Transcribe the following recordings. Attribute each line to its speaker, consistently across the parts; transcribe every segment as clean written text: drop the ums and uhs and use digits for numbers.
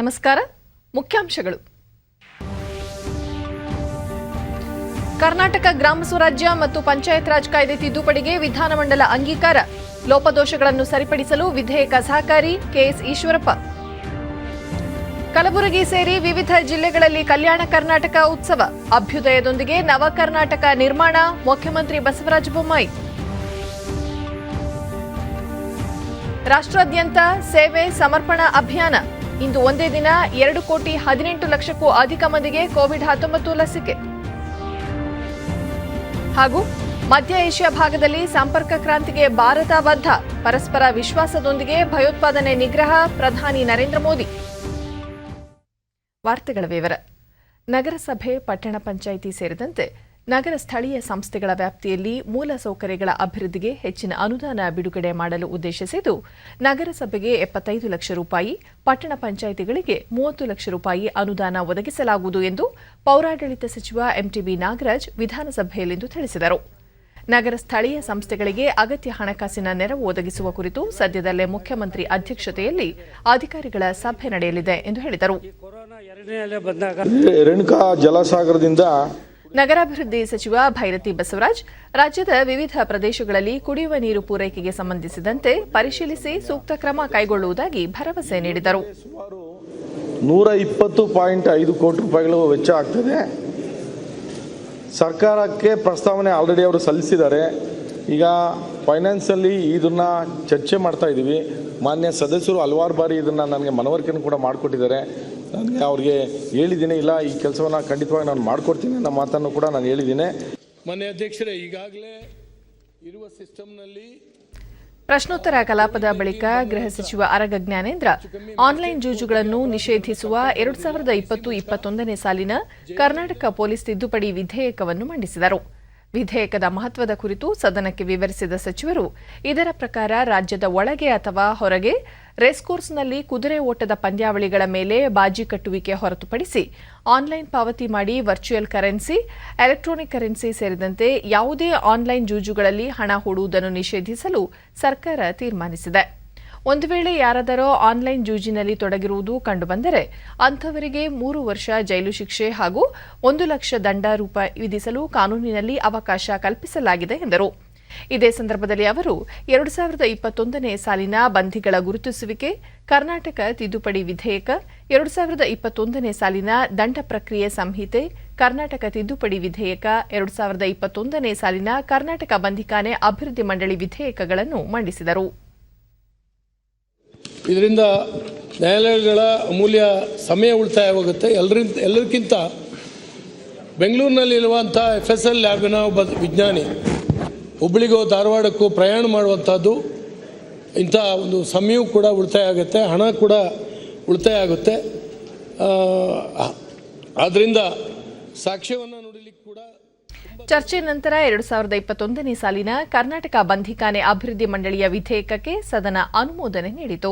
Speaker 1: ನಮಸ್ಕಾರ. ಮುಖ್ಯಾಂಶಗಳು. ಕರ್ನಾಟಕ ಗ್ರಾಮ ಸ್ವರಾಜ್ಯ ಮತ್ತು ಪಂಚಾಯತ್ ರಾಜ್ ಕಾಯ್ದೆ ತಿದ್ದುಪಡಿಗೆ ವಿಧಾನಮಂಡಲ ಅಂಗೀಕಾರ. ಲೋಪದೋಷಗಳನ್ನು ಸರಿಪಡಿಸಲು ವಿಧೇಯಕ ಸಹಕಾರಿ. ಕೆಎಸ್ ಈಶ್ವರಪ್ಪ. ಕಲಬುರಗಿ ಸೇರಿ ವಿವಿಧ ಜಿಲ್ಲೆಗಳಲ್ಲಿ ಕಲ್ಯಾಣ ಕರ್ನಾಟಕ ಉತ್ಸವ. ಅಭ್ಯುದಯದೊಂದಿಗೆ ನವ ಕರ್ನಾಟಕ ನಿರ್ಮಾಣ. ಮುಖ್ಯಮಂತ್ರಿ ಬಸವರಾಜ ಬೊಮ್ಮಾಯಿ. ರಾಷ್ಟ್ರಾದ್ಯಂತ ಸೇವೆ ಸಮರ್ಪಣಾ ಅಭಿಯಾನ. ಇಂದು ಒಂದೇ ದಿನ 2,18,00,000ಕ್ಕೂ ಅಧಿಕ ಮಂದಿಗೆ ಕೋವಿಡ್-19 ಲಸಿಕೆ. ಹಾಗೂ ಮಧ್ಯ ಏಷ್ಯಾ ಭಾಗದಲ್ಲಿ ಸಂಪರ್ಕ ಕ್ರಾಂತಿಗೆ ಭಾರತ ಬದ್ಧ. ಪರಸ್ಪರ ವಿಶ್ವಾಸದೊಂದಿಗೆ ಭಯೋತ್ಪಾದನೆ ನಿಗ್ರಹ. ಪ್ರಧಾನಿ ನರೇಂದ್ರ ಮೋದಿ. ವಾರ್ತೆಗಳ ವಿವರ. ನಗರಸಭೆ, ಪಟ್ಟಣ ಪಂಚಾಯಿತಿ ಸೇರಿದಂತೆ ನಗರ ಸ್ಥಳೀಯ ಸಂಸ್ಥೆಗಳ ವ್ಯಾಪ್ತಿಯಲ್ಲಿ ಮೂಲ ಸೌಕರ್ಯಗಳ ಅಭಿವೃದ್ಧಿಗೆ ಹೆಚ್ಚಿನ ಅನುದಾನ ಬಿಡುಗಡೆ ಮಾಡಲು ಉದ್ದೇಶಿಸಿದ್ದು, ನಗರಸಭೆಗೆ 75 ಲಕ್ಷ ರೂಪಾಯಿ, ಪಟ್ಟಣ ಪಂಚಾಯಿತಿಗಳಿಗೆ 30 ಲಕ್ಷ ರೂಪಾಯಿ ಅನುದಾನ ಒದಗಿಸಲಾಗುವುದು ಎಂದು ಪೌರಾಡಳಿತ ಸಚಿವ ಎಂಟಿಬಿ ನಾಗರಾಜ್ ವಿಧಾನಸಭೆಯಲ್ಲಿಂದು ತಿಳಿಸಿದರು. ನಗರ ಸ್ಥಳೀಯ ಸಂಸ್ಥೆಗಳಿಗೆ ಅಗತ್ಯ ಹಣಕಾಸಿನ ನೆರವು ಒದಗಿಸುವ ಕುರಿತು ಸದ್ಯದಲ್ಲೇ ಮುಖ್ಯಮಂತ್ರಿ ಅಧ್ಯಕ್ಷತೆಯಲ್ಲಿ ಅಧಿಕಾರಿಗಳ ಸಭೆ ನಡೆಯಲಿದೆ ಎಂದು ಹೇಳಿದರು.
Speaker 2: ರೇಣುಕಾ ಜಲಸಾಗರದಿಂದ
Speaker 1: ನಗರಾಭಿವೃದ್ಧಿ ಸಚಿವ ಭೈರತಿ ಬಸವರಾಜ್ ರಾಜ್ಯದ ವಿವಿಧ ಪ್ರದೇಶಗಳಲ್ಲಿ ಕುಡಿಯುವ ನೀರು ಪೂರೈಕೆಗೆ ಸಂಬಂಧಿಸಿದಂತೆ ಪರಿಶೀಲಿಸಿ ಸೂಕ್ತ ಕ್ರಮ ಕೈಗೊಳ್ಳುವುದಾಗಿ ಭರವಸೆ ನೀಡಿದರು.
Speaker 2: ಸುಮಾರು 120.5 ಕೋಟಿ ರೂಪಾಯಿಗಳು ವೆಚ್ಚ ಆಗ್ತದೆ. ಸರ್ಕಾರಕ್ಕೆ ಪ್ರಸ್ತಾವನೆ ಆಲ್ರೆಡಿ ಅವರು ಸಲ್ಲಿಸಿದ್ದಾರೆ. ಈಗ ಫೈನಾನ್ಸಲ್ಲಿ ಇದನ್ನ ಚರ್ಚೆ ಮಾಡ್ತಾ ಇದ್ದೀವಿ. ಮಾನ್ಯ ಸದಸ್ಯರು ಹಲವಾರು ಬಾರಿ ಇದನ್ನು ನನಗೆ ಮನವರಿಕೆಯನ್ನು ಕೂಡ ಮಾಡಿಕೊಟ್ಟಿದ್ದಾರೆ. ನನಗೆ ಅವ್ರಿಗೆ ಹೇಳಿದ್ದೀನಿ, ಇಲ್ಲ ಈ ಕೆಲಸವನ್ನು ಖಂಡಿತವಾಗಿ ನಾನು ಮಾಡಿಕೊಡ್ತೀನಿ ಅನ್ನೋ ಮಾತನ್ನು ಕೂಡ ನಾನು ಹೇಳಿದ್ದೀನಿ.
Speaker 3: ಮಾನ್ಯ ಅಧ್ಯಕ್ಷರೇ, ಈಗಾಗಲೇ ಇರುವ ಸಿಸ್ಟಮ್ನಲ್ಲಿ
Speaker 1: ಪ್ರಶ್ನೋತ್ತರ ಕಲಾಪದ ಬಳಿಕ ಗೃಹ ಸಚಿವ ಆರಗ ಜ್ಞಾನೇಂದ್ರ ಆನ್ಲೈನ್ ಜೂಜುಗಳನ್ನು ನಿಷೇಧಿಸುವ 2020-21ನೇ ಸಾಲಿನ ಕರ್ನಾಟಕ ಪೊಲೀಸ್ ತಿದ್ದುಪಡಿ ವಿಧೇಯಕವನ್ನು ಮಂಡಿಸಿದರು. ವಿಧೇಯಕದ ಮಹತ್ವದ ಕುರಿತು ಸದನಕ್ಕೆ ವಿವರಿಸಿದ ಸಚಿವರು, ಇದರ ಪ್ರಕಾರ ರಾಜ್ಯದ ಒಳಗೆ ಅಥವಾ ಹೊರಗೆ ರೇಸ್ಕೋರ್ಸ್ನಲ್ಲಿ ಕುದುರೆ ಓಟದ ಪಂದ್ಯಾವಳಿಗಳ ಮೇಲೆ ಬಾಜಿ ಕಟ್ಟುವಿಕೆ ಹೊರತುಪಡಿಸಿ ಆನ್ಲೈನ್ ಪಾವತಿ ಮಾಡಿ ವರ್ಚುವಲ್ ಕರೆನ್ಸಿ, ಎಲೆಕ್ಟ್ರಾನಿಕ್ ಕರೆನ್ಸಿ ಸೇರಿದಂತೆ ಯಾವುದೇ ಆನ್ಲೈನ್ ಜೂಜುಗಳಲ್ಲಿ ಹಣ ಹೂಡುವುದನ್ನು ನಿಷೇಧಿಸಲು ಸರ್ಕಾರ ತೀರ್ಮಾನಿಸಿದೆ. ಒಂದು ವೇಳೆ ಯಾರಾದರೂ ಆನ್ಲೈನ್ ಜೂಜಿನಲ್ಲಿ ತೊಡಗಿರುವುದು ಕಂಡುಬಂದರೆ ಅಂಥವರಿಗೆ 3 ವರ್ಷ ಜೈಲು ಶಿಕ್ಷೆ ಹಾಗೂ 1 ಲಕ್ಷ ದಂಡ ವಿಧಿಸಲು ಕಾನೂನಿನಲ್ಲಿ ಅವಕಾಶ ಕಲ್ಪಿಸಲಾಗಿದೆ ಎಂದರು. ಇದೇ ಸಂದರ್ಭದಲ್ಲಿ ಅವರು 2021ನೇ ಸಾಲಿನ ಬಂಧಿಗಳ ಗುರುತಿಸುವಿಕೆ, ಕರ್ನಾಟಕ ತಿದ್ದುಪಡಿ ವಿಧೇಯಕ, 2021ನೇ ಸಾಲಿನ ದಂಡ ಪ್ರಕ್ರಿಯೆ ಸಂಹಿತೆ, ಕರ್ನಾಟಕ ತಿದ್ದುಪಡಿ ವಿಧೇಯಕ, 2021ನೇ ಸಾಲಿನ ಕರ್ನಾಟಕ ಬಂಧಿಖಾನೆ ಅಭಿವೃದ್ಧಿ ಮಂಡಳಿ ವಿಧೇಯಕಗಳನ್ನು ಮಂಡಿಸಿದರು.
Speaker 3: ಇದರಿಂದ ನ್ಯಾಯಾಲಯಗಳ ಅಮೂಲ್ಯ ಸಮಯ ಉಳಿತಾಯವಾಗುತ್ತೆ. ಎಲ್ಲರಿಗಿಂತ ಬೆಂಗಳೂರಿನಲ್ಲಿರುವಂಥ FSL ಲ್ಯಾಬಿನ ಒಬ್ಬ ವಿಜ್ಞಾನಿ ಹುಬ್ಬಳ್ಳಿಗೋ ಧಾರವಾಡಕ್ಕೂ ಪ್ರಯಾಣ ಮಾಡುವಂಥದ್ದು, ಇಂಥ ಒಂದು ಸಮಯವೂ ಕೂಡ ಉಳಿತಾಯ ಆಗುತ್ತೆ, ಹಣ ಕೂಡ ಉಳಿತಾಯ ಆಗುತ್ತೆ. ಆದ್ದರಿಂದ ಸಾಕ್ಷ್ಯವನ್ನು ನೋಡಲಿಕ್ಕೆ ಕೂಡ.
Speaker 1: ಚರ್ಚೆ ನಂತರ 2021ನೇ ಸಾಲಿನ ಕರ್ನಾಟಕ ಬಂಧಿಖಾನೆ ಅಭಿವೃದ್ಧಿ ಮಂಡಳಿಯ ವಿಧೇಯಕಕ್ಕೆ ಸದನ ಅನುಮೋದನೆ ನೀಡಿತು.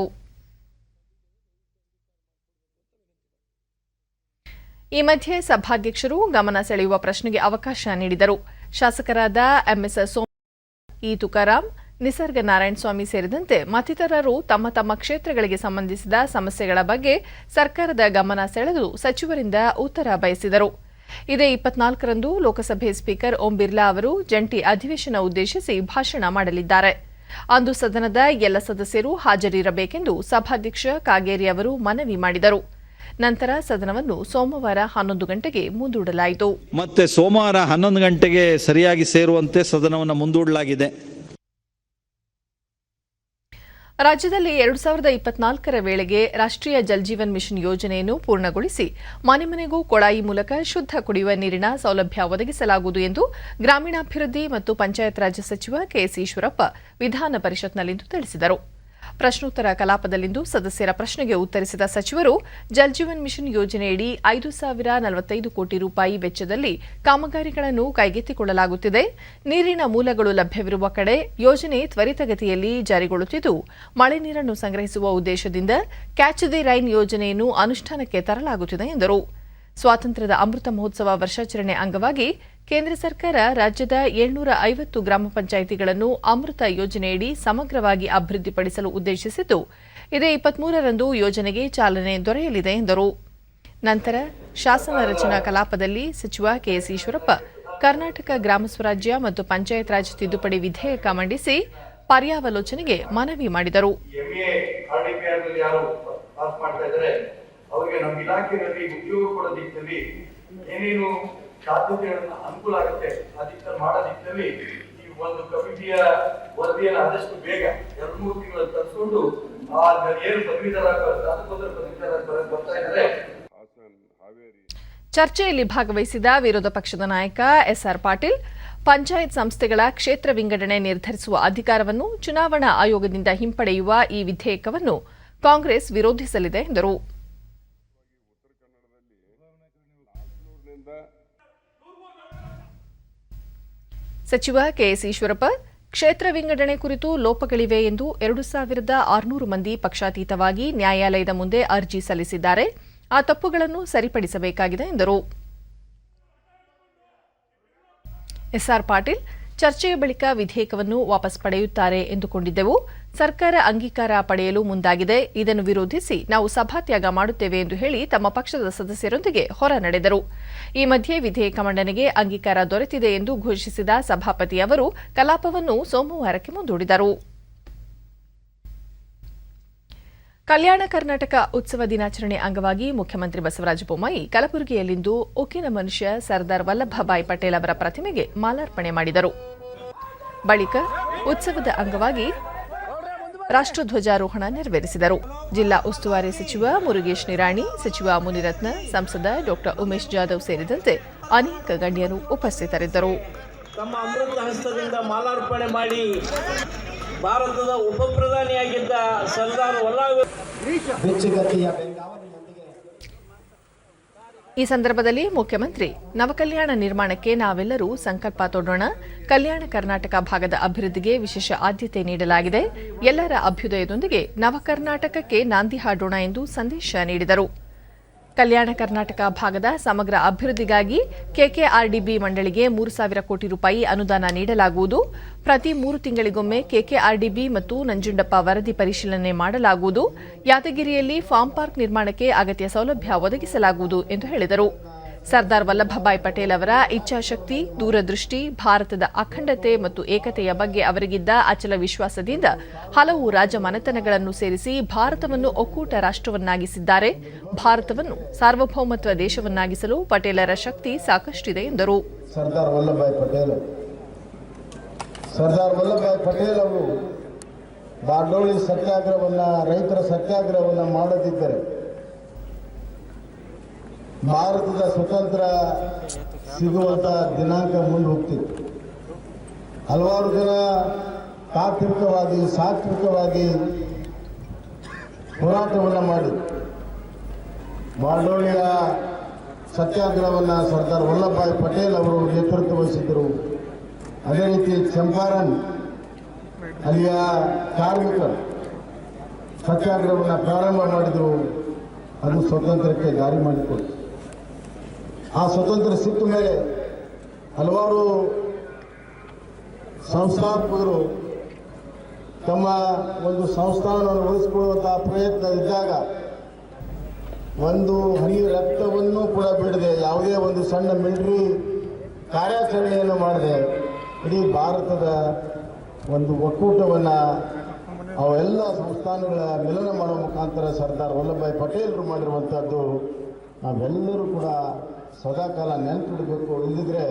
Speaker 1: ಈ ಮಧ್ಯೆ ಸಭಾಧ್ಯಕ್ಷರು ಗಮನ ಸೆಳೆಯುವ ಪ್ರಶ್ನೆಗೆ ಅವಕಾಶ ನೀಡಿದರು. ಶಾಸಕರಾದ MS ಸೋಮಣ್ಣ, ಇ ತುಕಾರಾಂ, ನಿಸರ್ಗ ನಾರಾಯಣಸ್ವಾಮಿ ಸೇರಿದಂತೆ ಮತ್ತಿತರರು ತಮ್ಮ ತಮ್ಮ ಕ್ಷೇತ್ರಗಳಿಗೆ ಸಂಬಂಧಿಸಿದ ಸಮಸ್ಯೆಗಳ ಬಗ್ಗೆ ಸರ್ಕಾರದ ಗಮನ ಸೆಳೆದು ಸಚಿವರಿಂದ ಉತ್ತರ ಬಯಸಿದರು. ಇದೇ 24ರಂದು ಲೋಕಸಭೆ ಸ್ಪೀಕರ್ ಓಂ ಬಿರ್ಲಾ ಅವರು ಜಂಟಿ ಅಧಿವೇಶನ ಉದ್ದೇಶಿಸಿ ಭಾಷಣ ಮಾಡಲಿದ್ದಾರೆ. ಅಂದು ಸದನದ ಎಲ್ಲ ಸದಸ್ಯರು ಹಾಜರಿರಬೇಕೆಂದು ಸಭಾಧ್ಯಕ್ಷ ಕಾಗೇರಿ ಅವರು ಮನವಿ ಮಾಡಿದರು. ನಂತರ ಸದನವನ್ನು ಸೋಮವಾರ 11 ಗಂಟೆಗೆ ಮುಂದೂಡಲಾಯಿತು.
Speaker 4: ಮತ್ತೆ ಸೋಮವಾರ 11 ಗಂಟೆಗೆ ಸರಿಯಾಗಿ ಸೇರುವಂತೆ ಸದನವನ್ನು ಮುಂದೂಡಲಾಗಿದೆ.
Speaker 1: ರಾಜ್ಯದಲ್ಲಿ 2024ರ ವೇಳೆಗೆ ರಾಷ್ಟ್ರೀಯ ಜಲ್ ಜೀವನ್ ಮಿಷನ್ ಯೋಜನೆಯನ್ನು ಪೂರ್ಣಗೊಳಿಸಿ ಮನೆ ಮನೆಗೂ ಕೊಳಾಯಿ ಮೂಲಕ ಶುದ್ಧ ಕುಡಿಯುವ ನೀರಿನ ಸೌಲಭ್ಯ ಒದಗಿಸಲಾಗುವುದು ಎಂದು ಗ್ರಾಮೀಣಾಭಿವೃದ್ಧಿ ಮತ್ತು ಪಂಚಾಯತ್ ರಾಜ್ ಸಚಿವ ಕೆಎಸ್ ಈಶ್ವರಪ್ಪ ವಿಧಾನ ಪರಿಷತ್ನಲ್ಲಿಂದು ತಿಳಿಸಿದರು. ಪ್ರಶ್ನೋತ್ತರ ಕಲಾಪದಲ್ಲಿಂದು ಸದಸ್ಯರ ಪ್ರಶ್ನೆಗೆ ಉತ್ತರಿಸಿದ ಸಚಿವರು, ಜಲ್ ಜೀವನ್ ಮಿಷನ್ ಯೋಜನೆಯಡಿ 5,045 ಕೋಟಿ ರೂಪಾಯಿ ವೆಚ್ಚದಲ್ಲಿ ಕಾಮಗಾರಿಗಳನ್ನು ಕೈಗೆತ್ತಿಕೊಳ್ಳಲಾಗುತ್ತಿದೆ. ನೀರಿನ ಮೂಲಗಳು ಲಭ್ಯವಿರುವ ಕಡೆ ಯೋಜನೆ ತ್ವರಿತಗತಿಯಲ್ಲಿ ಜಾರಿಗೊಳ್ಳುತ್ತಿದ್ದು, ಮಳೆ ನೀರನ್ನು ಸಂಗ್ರಹಿಸುವ ಉದ್ದೇಶದಿಂದ ಕ್ಯಾಚ್ ದಿ ರೈನ್ ಯೋಜನೆಯನ್ನು ಅನುಷ್ಠಾನಕ್ಕೆ ತರಲಾಗುತ್ತಿದೆ ಎಂದರು. ಸ್ವಾತಂತ್ರ್ಯದ ಅಮೃತ ಮಹೋತ್ಸವ ವರ್ಷಾಚರಣೆ ಅಂಗವಾಗಿ ಕೇಂದ್ರ ಸರ್ಕಾರ ರಾಜ್ಯದ 750 ಗ್ರಾಮ ಪಂಚಾಯಿತಿಗಳನ್ನು ಅಮೃತ ಯೋಜನೆಯಡಿ ಸಮಗ್ರವಾಗಿ ಅಭಿವೃದ್ಧಿಪಡಿಸಲು ಉದ್ದೇಶಿಸಿದ್ದು, ಇದೇ 23ರಂದು ಯೋಜನೆಗೆ ಚಾಲನೆ ದೊರೆಯಲಿದೆ ಎಂದರು. ನಂತರ ಶಾಸನ ರಚನಾ ಕಲಾಪದಲ್ಲಿ ಸಚಿವ ಕೆಎಸ್ ಈಶ್ವರಪ್ಪ ಕರ್ನಾಟಕ ಗ್ರಾಮ ಸ್ವರಾಜ್ಯ ಮತ್ತು ಪಂಚಾಯತ್ ರಾಜ್ ತಿದ್ದುಪಡಿ ವಿಧೇಯಕ ಮಂಡಿಸಿ ಪರ್ಯಾವಲೋಚನೆಗೆ ಮನವಿ ಮಾಡಿದರು.
Speaker 5: ಅವರಿಗೆ ನಮ್ಮ ಇಲಾಖೆಯಲ್ಲಿ ಉದ್ಯೋಗ ಕೊಡೋ ದಿಕ್ಕಲ್ಲಿ ಏನೇನು ಸಾಧ್ಯತೆಗಳನ್ನ ಅನುಕೂಲ ಆಗುತ್ತೆ ಆ ದಿಕ್ಕಲ್ಲಿ ಮಾಡೋ ದಿಕ್ಕಲ್ಲಿ ಈ ಒಂದು ಕಮಿಟಿಯ ವರದಿಯನ್ನು ಆದಷ್ಟು ಬೇಗ 2-3 ತಿಂಗಳಲ್ಲಿ ತರಿಸ್ಕೊಂಡು ಏನು ಪದವೀಧರ ಬರ್ತಾ ಇದ್ದಾರೆ.
Speaker 1: ಚರ್ಚೆಯಲ್ಲಿ ಭಾಗವಹಿಸಿದ ವಿರೋಧ ಪಕ್ಷದ ನಾಯಕ ಎಸ್ಆರ್ ಪಾಟೀಲ್ ಪಂಚಾಯತ್ ಸಂಸ್ಥೆಗಳ ಕ್ಷೇತ್ರ ವಿಂಗಡಣೆ ನಿರ್ಧರಿಸುವ ಅಧಿಕಾರವನ್ನು ಚುನಾವಣಾ ಆಯೋಗದಿಂದ ಹಿಂಪಡೆಯುವ ಈ ವಿಧೇಯಕವನ್ನು ಕಾಂಗ್ರೆಸ್ ವಿರೋಧಿಸಲಿದೆ ಎಂದರು. ಸಚಿವ ಕೆಎಸ್ ಈಶ್ವರಪ್ಪ ಕ್ಷೇತ್ರ ವಿಂಗಡಣೆ ಕುರಿತು ಲೋಪಗಳಿವೆ ಎಂದು 2600 ಮಂದಿ ಪಕ್ಷಾತೀತವಾಗಿ ನ್ಯಾಯಾಲಯದ ಮುಂದೆ ಅರ್ಜಿ ಸಲ್ಲಿಸಿದ್ದಾರೆ. ಆ ತಪ್ಪುಗಳನ್ನು ಸರಿಪಡಿಸಬೇಕಾಗಿದೆ ಎಂದರು. ಎಸ್ಆರ್ ಪಾಟೀಲ್ ಚರ್ಚೆಯ ಬಳಿಕ ವಿಧೇಯಕವನ್ನು ವಾಪಸ್ ಪಡೆಯುತ್ತಾರೆ ಎಂದುಕೊಂಡಿದ್ದೆವು. ಸರ್ಕಾರ ಅಂಗೀಕಾರ ಪಡೆಯಲು ಮುಂದಾಗಿದೆ. ಇದನ್ನು ವಿರೋಧಿಸಿ ನಾವು ಸಭಾತ್ಯಾಗ ಮಾಡುತ್ತೇವೆ ಎಂದು ಹೇಳಿ ತಮ್ಮ ಪಕ್ಷದ ಸದಸ್ಯರೊಂದಿಗೆ ಹೊರ ನಡೆದರು. ಈ ಮಧ್ಯೆ ವಿಧೇಯಕ ಮಂಡನೆಗೆ ಅಂಗೀಕಾರ ದೊರೆತಿದೆ ಎಂದು ಘೋಷಿಸಿದ ಸಭಾಪತಿ ಅವರು ಕಲಾಪವನ್ನು ಸೋಮವಾರಕ್ಕೆ ಮುಂದೂಡಿದರು. ಕಲ್ಯಾಣ ಕರ್ನಾಟಕ ಉತ್ಸವ ದಿನಾಚರಣೆ ಅಂಗವಾಗಿ ಮುಖ್ಯಮಂತ್ರಿ ಬಸವರಾಜ ಬೊಮ್ಮಾಯಿ ಕಲಬುರಗಿಯಲ್ಲಿಂದು ಉಕ್ಕಿನ ಮನುಷ್ಯ ಸರ್ದಾರ್ ವಲ್ಲಭಭಾಯಿ ಪಟೇಲ್ ಅವರ ಪ್ರತಿಮೆಗೆ ಮಾಲಾರ್ಪಣೆ ಮಾಡಿದರು. ಬಳಿಕ ಉತ್ಸವದ ಅಂಗವಾಗಿ ರಾಷ್ಟ್ರಧ್ವಜಾರೋಹಣ ನೆರವೇರಿಸಿದರು. ಜಿಲ್ಲಾ ಉಸ್ತುವಾರಿ ಸಚಿವ ಮುರುಗೇಶ್ ನಿರಾಣಿ, ಸಚಿವ ಮುನಿರತ್ನ, ಸಂಸದ ಡಾ ಉಮೇಶ್ ಜಾಧವ್ ಸೇರಿದಂತೆ ಅನೇಕ ಗಣ್ಯರು ಉಪಸ್ಥಿತರಿದ್ದರು.
Speaker 6: ತಮ್ಮ ಅಮೃತ ಹಸ್ತದಿಂದ ಮಾಲಾರ್ಪಣೆ ಮಾಡಿ ಭಾರತದ ಉಪ ಪ್ರಧಾನಿಯಾಗಿದ್ದ ಸರ್ದಾರ್ ವಲ್ಲಭ
Speaker 1: ಈ ಸಂದರ್ಭದಲ್ಲಿ ಮುಖ್ಯಮಂತ್ರಿ ನವಕಲ್ಯಾಣ ನಿರ್ಮಾಣಕ್ಕೆ ನಾವೆಲ್ಲರೂ ಸಂಕಲ್ಪ ತೊಡೋಣ. ಕಲ್ಯಾಣ ಕರ್ನಾಟಕ ಭಾಗದ ಅಭಿವೃದ್ಧಿಗೆ ವಿಶೇಷ ಆದ್ಯತೆ ನೀಡಲಾಗಿದೆ. ಎಲ್ಲರ ಅಭ್ಯುದಯದೊಂದಿಗೆ ನವಕರ್ನಾಟಕಕ್ಕೆ ನಾಂದಿ ಹಾಡೋಣ ಎಂದು ಸಂದೇಶ ನೀಡಿದರು. ಕಲ್ಯಾಣ ಕರ್ನಾಟಕ ಭಾಗದ ಸಮಗ್ರ ಅಭಿವೃದ್ಧಿಗಾಗಿ ಕೆಕೆಆರ್ಡಿಬಿ ಮಂಡಳಿಗೆ 3,000 ಕೋಟಿ ರೂಪಾಯಿ ಅನುದಾನ ನೀಡಲಾಗುವುದು. ಪ್ರತಿ 3 ತಿಂಗಳಿಗೊಮ್ಮೆ ಕೆಕೆಆರ್ಡಿಬಿ ಮತ್ತು ನಂಜುಂಡಪ್ಪ ವರದಿ ಪರಿಶೀಲನೆ ಮಾಡಲಾಗುವುದು. ಯಾದಗಿರಿಯಲ್ಲಿ ಫಾರ್ಮ್ ಪಾರ್ಕ್ ನಿರ್ಮಾಣಕ್ಕೆ ಅಗತ್ಯ ಸೌಲಭ್ಯ ಒದಗಿಸಲಾಗುವುದು ಎಂದು ಹೇಳಿದರು. ಸರ್ದಾರ್ ವಲ್ಲಭಭಾಯಿ ಪಟೇಲ್ ಅವರ ಇಚ್ಛಾಶಕ್ತಿ, ದೂರದೃಷ್ಟಿ, ಭಾರತದ ಅಖಂಡತೆ ಮತ್ತು ಏಕತೆಯ ಬಗ್ಗೆ ಅವರಿಗಿದ್ದ ಅಚಲ ವಿಶ್ವಾಸದಿಂದ ಹಲವು ರಾಜಮನೆತನಗಳನ್ನು ಸೇರಿಸಿ ಭಾರತವನ್ನು ಒಕ್ಕೂಟ ರಾಷ್ಟ್ರವನ್ನಾಗಿಸಿದ್ದಾರೆ. ಭಾರತವನ್ನು ಸಾರ್ವಭೌಮತ್ವ ದೇಶವನ್ನಾಗಿಸಲು ಪಟೇಲರ ಶಕ್ತಿ ಸಾಕಷ್ಟಿದೆ ಎಂದರು.
Speaker 7: ಸರ್ದಾರ್ ವಲ್ಲಭಭಾಯಿ ಪಟೇಲ್ ಅವರು ಬಾರ್ಡೋಳಿ ಸತ್ಯಾಗ್ರಹವನ್ನ, ರೈತರ ಸತ್ಯಾಗ್ರಹವನ್ನ ಮಾಡದಿದ್ದರೆ ಭಾರತದ ಸ್ವತಂತ್ರ ಸಿಗುವಂತ ದಿನಾಂಕ ಮುಂದೆ ಹೋಗ್ತಿತ್ತು. ಹಲವಾರು ಜನ ತಾತ್ವಿಕವಾಗಿ, ಸಾತ್ವಿಕವಾಗಿ ಹೋರಾಟವನ್ನು ಮಾಡಿ ಬಾರ್ಡೋಳಿಯ ಸತ್ಯಾಗ್ರಹವನ್ನು ಸರ್ದಾರ್ ವಲ್ಲಭಭಾಯಿ ಪಟೇಲ್ ಅವರು ನೇತೃತ್ವ ವಹಿಸಿದ್ದರು. ಅದೇ ರೀತಿ ಚಂಪಾರನ್ ಅಲ್ಲಿಯ ಕಾರ್ಮಿಕರು ಸತ್ಯಾಗ್ರಹವನ್ನು ಪ್ರಾರಂಭ ಮಾಡಿದರು. ಅದು ಸ್ವತಂತ್ರಕ್ಕೆ ದಾರಿ ಮಾಡಿಕೊಡ್ತು. ಆ ಸ್ವತಂತ್ರ ಸಿಕ್ಕ ಮೇಲೆ ಹಲವಾರು ಸಂಸ್ಥಾಪಕರು ತಮ್ಮ ಒಂದು ಸಂಸ್ಥಾನವನ್ನು ಉಳಿಸಿಕೊಳ್ಳುವಂತಹ ಪ್ರಯತ್ನ ಇದ್ದಾಗ ಒಂದು ಹನಿ ರಕ್ತವನ್ನು ಕೂಡ ಬಿಡದೆ, ಯಾವುದೇ ಒಂದು ಸಣ್ಣ ಮಿಲಿಟರಿ ಕಾರ್ಯಾಚರಣೆಯನ್ನು ಮಾಡದೆ ಇಡೀ ಭಾರತದ ಒಂದು ಒಕ್ಕೂಟವನ್ನು ಅವೆಲ್ಲ ಸಂಸ್ಥಾನಗಳ ಮಿಲನ ಮಾಡುವ ಮುಖಾಂತರ ಸರ್ದಾರ್ ವಲ್ಲಭಭಾಯಿ ಪಟೇಲರು ಮಾಡಿರುವಂಥದ್ದು ನಾವೆಲ್ಲರೂ ಕೂಡ ಸದಾಕಾಲ ನೆನಪಿಡಬೇಕು. ಇಲ್ಲದಿದ್ರೆ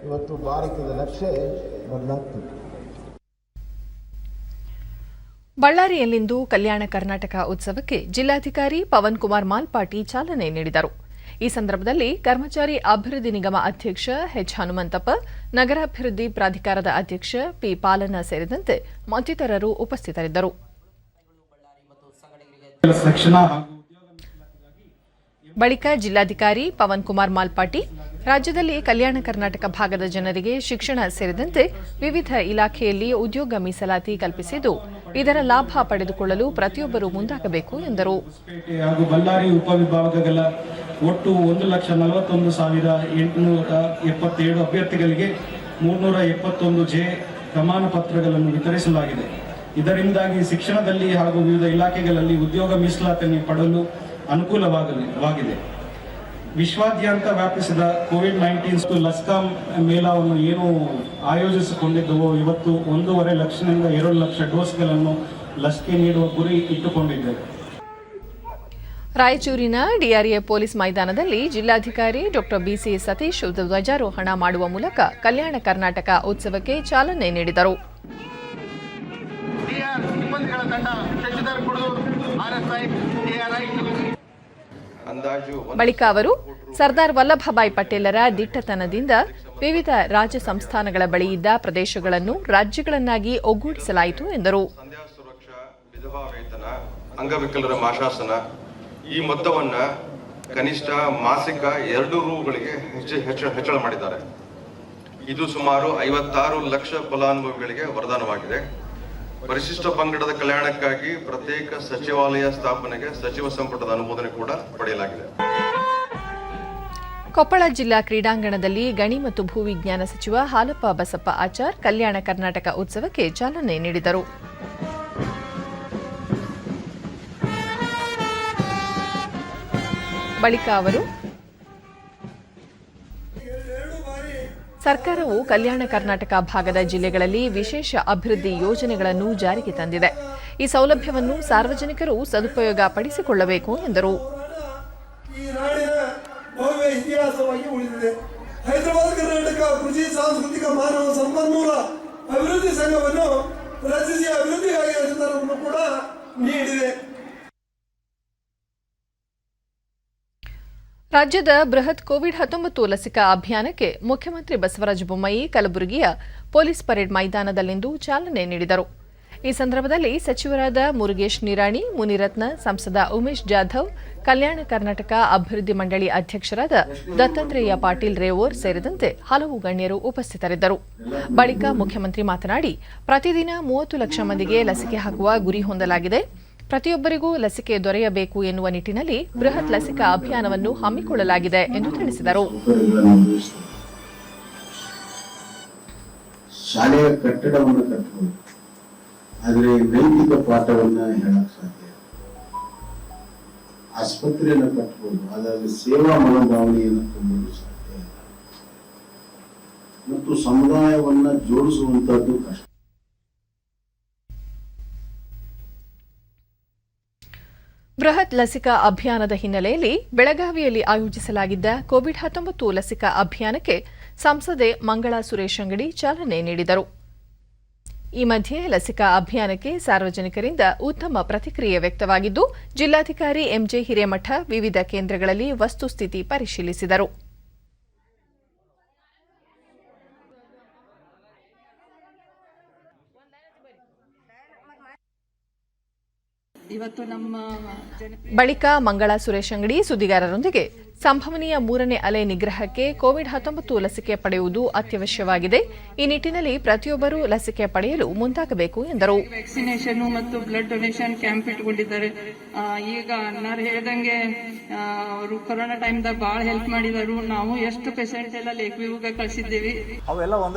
Speaker 7: ಇವತ್ತು ಭಾರತದ ನಕ್ಷೆ ಬದಲಾಗ್ತದೆ.
Speaker 1: ಬಳ್ಳಾರಿಯಲ್ಲಿಂದು ಕಲ್ಯಾಣ ಕರ್ನಾಟಕ ಉತ್ಸವಕ್ಕೆ ಜಿಲ್ಲಾಧಿಕಾರಿ ಪವನ್ ಕುಮಾರ್ ಮಾಲ್ಪಾಟಿ ಚಾಲನೆ ನೀಡಿದರು. ಈ ಸಂದರ್ಭದಲ್ಲಿ ಕರ್ಮಚಾರಿ ಅಭಿವೃದ್ಧಿ ನಿಗಮ ಅಧ್ಯಕ್ಷ ಎಚ್ ಹನುಮಂತಪ್ಪ, ನಗರಾಭಿವೃದ್ಧಿ ಪ್ರಾಧಿಕಾರದ ಅಧ್ಯಕ್ಷ ಪಿ ಪಾಲನ ಸೇರಿದಂತೆ ಮತ್ತಿತರರು ಉಪಸ್ಥಿತರಿದ್ದರು. ಬಳಿಕ ಜಿಲ್ಲಾಧಿಕಾರಿ ಪವನ್ ಕುಮಾರ್ ಮಾಲ್ಪಾಟಿ ರಾಜ್ಯದಲ್ಲಿ ಕಲ್ಯಾಣ ಕರ್ನಾಟಕ ಭಾಗದ ಜನರಿಗೆ ಶಿಕ್ಷಣ ಸೇರಿದಂತೆ ವಿವಿಧ ಇಲಾಖೆಯಲ್ಲಿ ಉದ್ಯೋಗ ಮೀಸಲಾತಿ ಕಲ್ಪಿಸಿದ್ದು, ಇದರ ಲಾಭ ಪಡೆದುಕೊಳ್ಳಲು ಪ್ರತಿಯೊಬ್ಬರು ಮುಂದಾಗಬೇಕು ಎಂದರು.
Speaker 8: ಬಳ್ಳಾರಿ ಉಪವಿಭಾಗಗಳ ಒಟ್ಟು 1,41,877 ಅಭ್ಯರ್ಥಿಗಳಿಗೆ 371 ಪ್ರಮಾಣ ಪತ್ರಗಳನ್ನು ವಿತರಿಸಲಾಗಿದೆ. ಇದರಿಂದಾಗಿ ಶಿಕ್ಷಣದಲ್ಲಿ ಹಾಗೂ ವಿವಿಧ ಇಲಾಖೆಗಳಲ್ಲಿ ಉದ್ಯೋಗ ಮೀಸಲಾತಿಯನ್ನು ಪಡೆಯಲು ಅನುಕೂಲವಾಗಿದೆ. ವಿಶ್ವಾದ್ಯಂತ ವ್ಯಾಪಿಸಿದ ಕೋವಿಡ್-19 ಲಸಿಕಾ ಮೇಳವನ್ನು ಏನು ಆಯೋಜಿಸಿಕೊಂಡಿದ್ದವೋ ಇವತ್ತು 1.5 ಲಕ್ಷದಿಂದ 2 ಲಕ್ಷ ಡೋಸ್ಗಳನ್ನು ಲಸಿಕೆ ನೀಡುವ ಗುರಿ ಇಟ್ಟುಕೊಂಡಿದ್ದೇವೆ.
Speaker 1: ರಾಯಚೂರಿನ ಡಿಆರ್ಎ ಪೊಲೀಸ್ ಮೈದಾನದಲ್ಲಿ ಜಿಲ್ಲಾಧಿಕಾರಿ ಡಾ ಬಿಸಿ ಸತೀಶ್ ಧ್ವಜಾರೋಹಣ ಮಾಡುವ ಮೂಲಕ ಕಲ್ಯಾಣ ಕರ್ನಾಟಕ ಉತ್ಸವಕ್ಕೆ ಚಾಲನೆ ನೀಡಿದರು. ಬಳಿಕ ಅವರು ಸರ್ದಾರ್ ವಲ್ಲಭಭಾಯ್ ಪಟೇಲರ ದಿಟ್ಟತನದಿಂದ ವಿವಿಧ ರಾಜ್ಯ ಸಂಸ್ಥಾನಗಳ ಬಳಿ ಇದ್ದ ಪ್ರದೇಶಗಳನ್ನು ರಾಜ್ಯಗಳನ್ನಾಗಿ ಒಗ್ಗೂಡಿಸಲಾಯಿತು ಎಂದರು.
Speaker 9: ಅಂಗವಿಕಲರ ಮಾಶಾಸನ ಈ ಮೊತ್ತವನ್ನ ಕನಿಷ್ಠ ಮಾಸಿಕ 2 ರೂಗಳಿಗೆ ಹೆಚ್ಚಳ ಮಾಡಿದ್ದಾರೆ. ಇದು ಸುಮಾರು 56 ಲಕ್ಷ ಫಲಾನುಭವಿಗಳಿಗೆ ವರದಾನವಾಗಿದೆ. ಪರಿಶಿಷ್ಟ ಪಂಗಡದ ಕಲ್ಯಾಣಕ್ಕಾಗಿ ಪ್ರತ್ಯೇಕ ಸಚಿವಾಲಯ ಸ್ಥಾಪನೆಗೆ ಸಚಿವ ಸಂಪುಟದ ಅನುಮೋದನೆ ಕೂಡ ಪಡೆಯಲಾಗಿದೆ.
Speaker 1: ಕೊಪ್ಪಳ ಜಿಲ್ಲಾ ಕ್ರೀಡಾಂಗಣದಲ್ಲಿ ಗಣಿ ಮತ್ತು ಭೂವಿಜ್ಞಾನ ಸಚಿವ ಹಾಲಪ್ಪ ಬಸಪ್ಪ ಆಚಾರ್ ಕಲ್ಯಾಣ ಕರ್ನಾಟಕ ಉತ್ಸವಕ್ಕೆ ಚಾಲನೆ ನೀಡಿದರು. ಬಳಿಕ ಅವರು ಸರ್ಕಾರವು ಕಲ್ಯಾಣ ಕರ್ನಾಟಕ ಭಾಗದ ಜಿಲ್ಲೆಗಳಲ್ಲಿ ವಿಶೇಷ ಅಭಿವೃದ್ಧಿ ಯೋಜನೆಗಳನ್ನು ಜಾರಿಗೆ ತಂದಿದೆ. ಈ ಸೌಲಭ್ಯವನ್ನು ಸಾರ್ವಜನಿಕರು ಸದುಪಯೋಗ ಪಡಿಸಿಕೊಳ್ಳಬೇಕು ಎಂದರು.
Speaker 10: ಈ ನಾಡಿನ ಭವ್ಯ ಇತಿಹಾಸವಾಗಿ ಉಳಿದಿದೆ. ಹೈದರಾಬಾದ್ ಕರ್ನಾಟಕ ಕೃಷಿ ಸಾಂಸ್ಕೃತಿಕ ಮಾನವ ಸಂಪನ್ಮೂಲ ಅಭಿವೃದ್ಧಿ ಸಂಘವನ್ನು ರಚಿಸಿ ಅಭಿವೃದ್ಧಿಗಾಗಿ ಅನುದಾನವನ್ನು ಕೂಡ ನೀಡಿದೆ.
Speaker 1: ರಾಜ್ಯದ ಬೃಹತ್ ಕೋವಿಡ್-19 ಲಸಿಕಾ ಅಭಿಯಾನಕ್ಕೆ ಮುಖ್ಯಮಂತ್ರಿ ಬಸವರಾಜ ಬೊಮ್ಮಾಯಿ ಕಲಬುರಗಿಯ ಪೊಲೀಸ್ ಪರೇಡ್ ಮೈದಾನದಲ್ಲಿಂದು ಚಾಲನೆ ನೀಡಿದರು. ಈ ಸಂದರ್ಭದಲ್ಲಿ ಸಚಿವರಾದ ಮುರುಗೇಶ್ ನಿರಾಣಿ, ಮುನಿರತ್ನ, ಸಂಸದ ಉಮೇಶ್ ಜಾಧವ್, ಕಲ್ಯಾಣ ಕರ್ನಾಟಕ ಅಭಿವೃದ್ಧಿ ಮಂಡಳಿ ಅಧ್ಯಕ್ಷರಾದ ದತ್ತಾತ್ರೇಯ ಪಾಟೀಲ್ ರೇವೂರ್ ಸೇರಿದಂತೆ ಹಲವು ಗಣ್ಯರು ಉಪಸ್ಥಿತರಿದ್ದರು. ಬಳಿಕ ಮುಖ್ಯಮಂತ್ರಿ ಮಾತನಾಡಿ, ಪ್ರತಿದಿನ 30 ಲಕ್ಷ ಮಂದಿಗೆ ಲಸಿಕೆ ಹಾಕುವ ಗುರಿ ಹೊಂದಲಾಗಿದೆ. ಪ್ರತಿಯೊಬ್ಬರಿಗೂ ಲಸಿಕೆ ದೊರೆಯಬೇಕು ಎನ್ನುವ ನಿಟ್ಟಿನಲ್ಲಿ ಬೃಹತ್ ಲಸಿಕಾ ಅಭಿಯಾನವನ್ನು ಹಮ್ಮಿಕೊಳ್ಳಲಾಗಿದೆ ಎಂದು ತಿಳಿಸಿದರು.
Speaker 7: ಶಾಲೆಯ ಕಟ್ಟಡವನ್ನು ಕಟ್ಟಬಹುದು, ಆದರೆ ನೈತಿಕ ಪಾಠವನ್ನ ಹೇಳಕ್ ಸಾಧ್ಯ. ಆಸ್ಪತ್ರೆಯನ್ನು ಕಟ್ಟಬಹುದು, ಅದರಲ್ಲಿ ಸೇವಾ ಮನೋಭಾವನೆಯನ್ನು ತುಂಬಲು ಸಾಧ್ಯ ಇಲ್ಲ. ಮತ್ತು ಸಮುದಾಯವನ್ನ ಜೋಡಿಸುವಂತದ್ದು ಕಷ್ಟ.
Speaker 1: ಬೃಹತ್ ಲಸಿಕಾ ಅಭಿಯಾನದ ಹಿನ್ನೆಲೆಯಲ್ಲಿ ಬೆಳಗಾವಿಯಲ್ಲಿ ಆಯೋಜಿಸಲಾಗಿದ್ದ ಕೋವಿಡ್-19 ಲಸಿಕಾ ಅಭಿಯಾನಕ್ಕೆ ಸಂಸದೆ ಮಂಗಳಾ ಸುರೇಶ್ ಅಂಗಡಿ ಚಾಲನೆ ನೀಡಿದರು. ಈ ಮಧ್ಯೆ ಲಸಿಕಾ ಅಭಿಯಾನಕ್ಕೆ ಸಾರ್ವಜನಿಕರಿಂದ ಉತ್ತಮ ಪ್ರತಿಕ್ರಿಯೆ ವ್ಯಕ್ತವಾಗಿದ್ದು, ಜಿಲ್ಲಾಧಿಕಾರಿ ಎಂಜೆ ಹಿರೇಮಠ ವಿವಿಧ ಕೇಂದ್ರಗಳಲ್ಲಿ ವಸ್ತುಸ್ಥಿತಿ ಪರಿಶೀಲಿಸಿದರು. ಬಳಿಕ ಮಂಗಳಾ ಸುರೇಶ್ ಅಂಗಡಿ ಸುದ್ದಿಗಾರರೊಂದಿಗೆ ಸಂಭವನೀಯ 3ನೇ ಅಲೆ ನಿಗ್ರಹಕ್ಕೆ ಕೋವಿಡ್-19 ಲಸಿಕೆ ಪಡೆಯುವುದು ಅತ್ಯವಶ್ಯವಾಗಿದೆ. ಈ ನಿಟ್ಟಿನಲ್ಲಿ ಪ್ರತಿಯೊಬ್ಬರೂ ಲಸಿಕೆ ಪಡೆಯಲು ಮುಂದಾಗಬೇಕು ಎಂದರು.
Speaker 11: ವ್ಯಾಕ್ಸಿನೇಷನ್ ಮತ್ತು ಬ್ಲಡ್ ಡೊನೇಷನ್ ಕ್ಯಾಂಪ್ ಇಟ್ಕೊಂಡಿದ್ದಾರೆ. ಈಗ ಅಣ್ಣಾರು ಹೇಳಿದಂಗೆ ಅವರು ಕೊರೋನಾ ಟೈಮ್ದಾಗ ಬಹಳ ಹೆಲ್ಪ್ ಮಾಡಿದರು. ನಾವು ಎಷ್ಟು ಪೇಷಂಟ್ ಎಲ್ಲ ಲೇಕ್ವಿಗೆ ಕಳಿಸಿದ್ದೇವೆ.